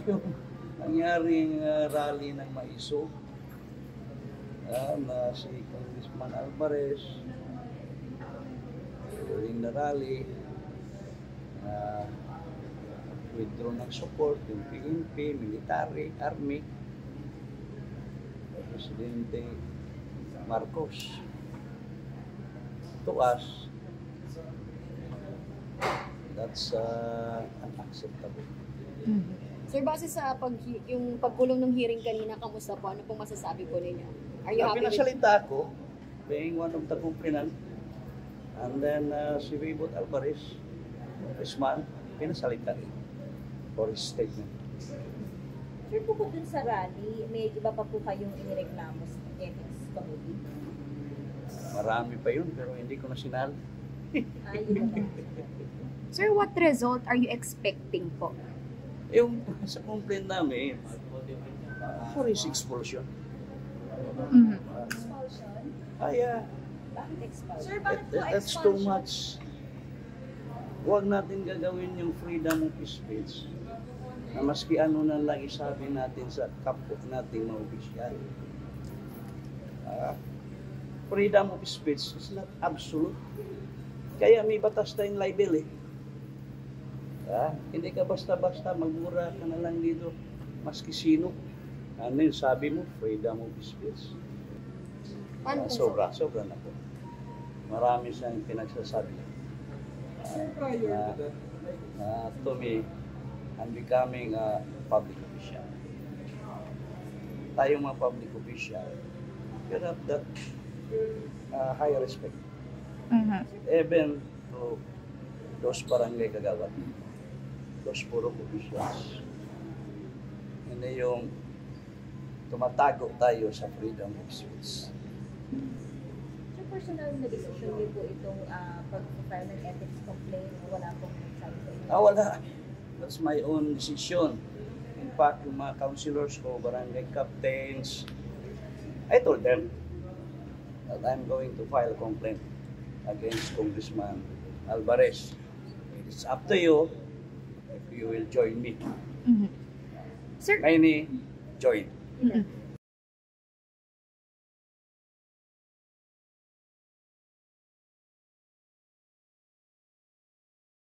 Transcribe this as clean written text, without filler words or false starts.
yung nangyaring rally ng Maiso na si Congressman Alvarez during the rally withdraw ng support yung PNP, military, army, Presidente Marcos. To us, that's unacceptable. Mm-hmm. Sir, base sa yung pagkulong ng hearing kanina, kamusta po? Ano pong masasabi po ninyo? Are you happy with it? Pinasalita ako, being one of the complainant, and then si Bebot Alvarez, Congressman, pinasalita rin for his statement. Sir, bukod dun sa rally, may iba pa po kayong inireklamo sa ethics committee? Marami pa yun, pero hindi ko na sinali. Sir, what result are you expecting po? Yung sa complaint namin, for his expulsion. Mm-hmm. Expulsion? Bakit expulsion? Sir, bakit po That's expulsion? too much. Huwag natin gagawin yung freedom of speech na maski ano na lang isabi natin sa kapwa nating mga opisyal. Freedom of speech is not absolute. Kaya may batas tayong libel eh. Hindi ka basta-basta magmura ka na lang dito maski sino. Ano yung sabi mo? Freedom of speech. Sobra na po. Marami siyang pinagsasabi. To me, I'm becoming a public official. Tayong mga public official, you have that high respect. Mm-hmm. Even to those barangay kagawad, those puro officials. Hindi yung tumatago tayo sa freedom of speech. So, personal na decision niyo po itong pag-file ng ethics complaint, wala pong nagsabi sa inyo? Wala. That's my own decision. In fact, yung mga councilors ko, barangay captains, I told them that I'm going to file a complaint against Congressman Alvarez. It's up to you if you will join me. Mm-hmm. Sir, Many join. mm-hmm.